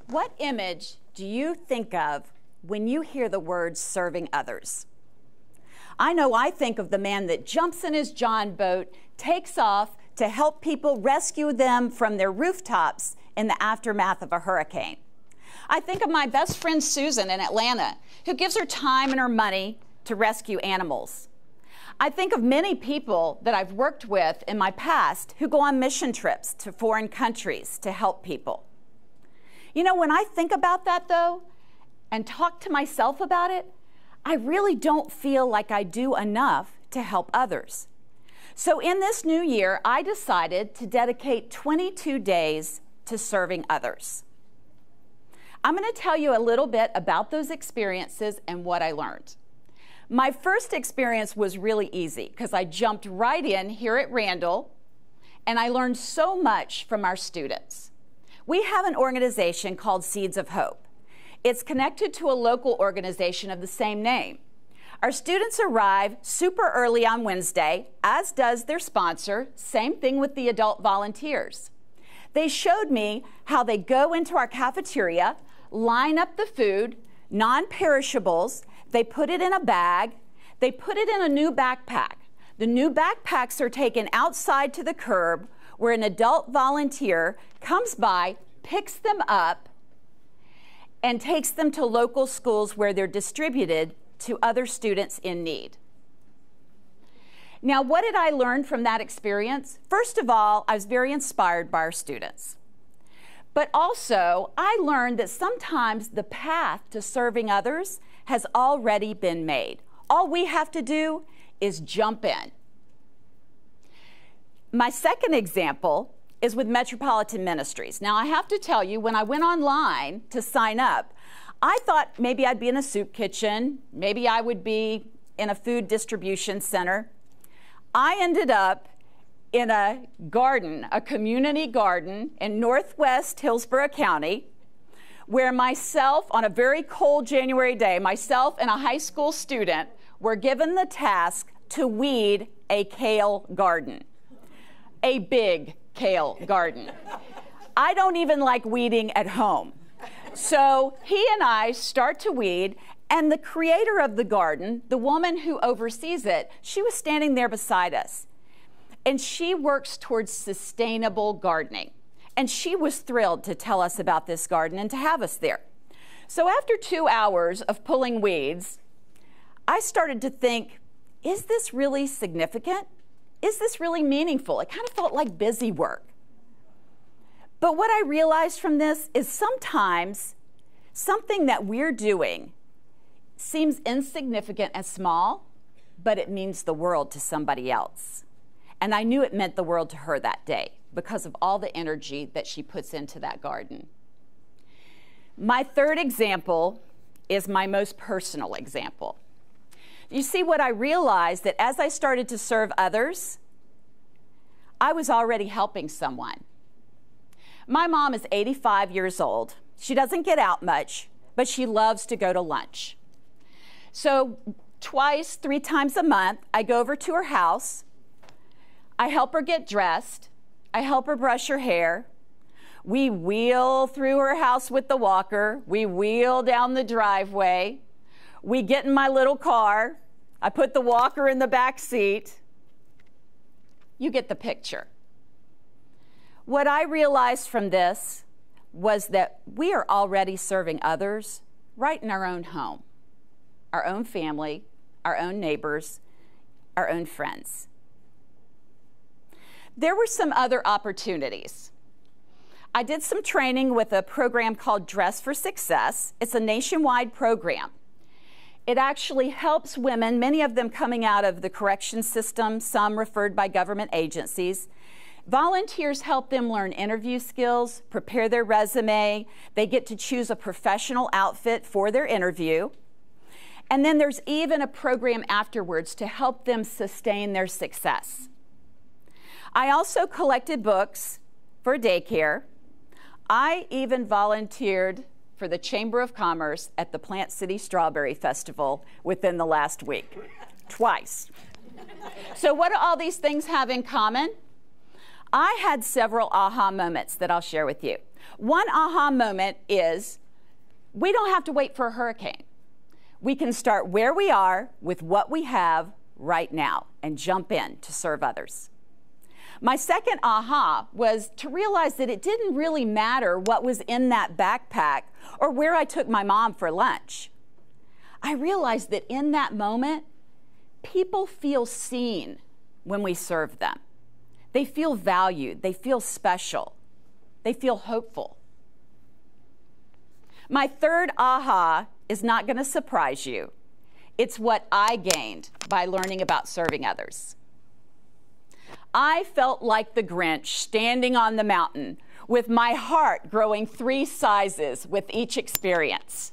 What image do you think of when you hear the words serving others? I know I think of the man that jumps in his John boat, takes off to help people rescue them from their rooftops in the aftermath of a hurricane. I think of my best friend Susan in Atlanta, who gives her time and her money to rescue animals. I think of many people that I've worked with in my past who go on mission trips to foreign countries to help people. You know, when I think about that, though, and talk to myself about it, I really don't feel like I do enough to help others. So in this new year, I decided to dedicate 22 days to serving others. I'm going to tell you a little bit about those experiences and what I learned. My first experience was really easy because I jumped right in here at Randall, and I learned so much from our students. We have an organization called Seeds of Hope. It's connected to a local organization of the same name. Our students arrive super early on Wednesday, as does their sponsor, same thing with the adult volunteers. They showed me how they go into our cafeteria, line up the food, non-perishables, they put it in a bag, they put it in a new backpack. The new backpacks are taken outside to the curb where an adult volunteer comes by, picks them up, and takes them to local schools where they're distributed to other students in need. Now, what did I learn from that experience? First of all, I was very inspired by our students. But also, I learned that sometimes the path to serving others has already been made. All we have to do is jump in. My second example is with Metropolitan Ministries. Now, I have to tell you, when I went online to sign up, I thought maybe I'd be in a soup kitchen, maybe I would be in a food distribution center. I ended up in a garden, a community garden in northwest Hillsborough County, where myself, on a very cold January day, myself and a high school student were given the task to weed a kale garden, a big kale garden. I don't even like weeding at home. So he and I start to weed, and the creator of the garden, the woman who oversees it, she was standing there beside us. And she works towards sustainable gardening. And she was thrilled to tell us about this garden and to have us there. So after 2 hours of pulling weeds, I started to think, is this really significant? Is this really meaningful? It kind of felt like busy work. But what I realized from this is sometimes something that we're doing seems insignificant and small, but it means the world to somebody else. And I knew it meant the world to her that day because of all the energy that she puts into that garden. My third example is my most personal example. You see, what I realized that as I started to serve others, I was already helping someone. My mom is 85 years old. She doesn't get out much, but she loves to go to lunch. So twice, 3 times a month, I go over to her house. I help her get dressed. I help her brush her hair. We wheel through her house with the walker. We wheel down the driveway. We get in my little car. I put the walker in the back seat. You get the picture. What I realized from this was that we are already serving others right in our own home, our own family, our own neighbors, our own friends. There were some other opportunities. I did some training with a program called Dress for Success. It's a nationwide program. It actually helps women, many of them coming out of the correction system, some referred by government agencies. Volunteers help them learn interview skills, prepare their resume. They get to choose a professional outfit for their interview. And then there's even a program afterwards to help them sustain their success. I also collected books for daycare. I even volunteered for the Chamber of Commerce at the Plant City Strawberry Festival within the last week, twice. So what do all these things have in common? I had several aha moments that I'll share with you. One aha moment is we don't have to wait for a hurricane. We can start where we are with what we have right now and jump in to serve others. My second aha was to realize that it didn't really matter what was in that backpack or where I took my mom for lunch. I realized that in that moment, people feel seen when we serve them. They feel valued, they feel special, they feel hopeful. My third aha is not going to surprise you. It's what I gained by learning about serving others. I felt like the Grinch standing on the mountain with my heart growing 3 sizes with each experience.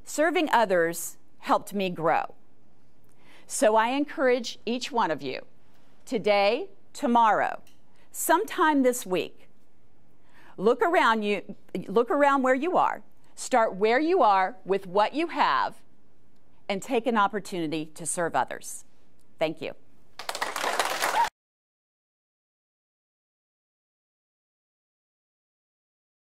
Serving others helped me grow. So I encourage each one of you, today, tomorrow, sometime this week, look around where you are, start where you are with what you have, and take an opportunity to serve others. Thank you.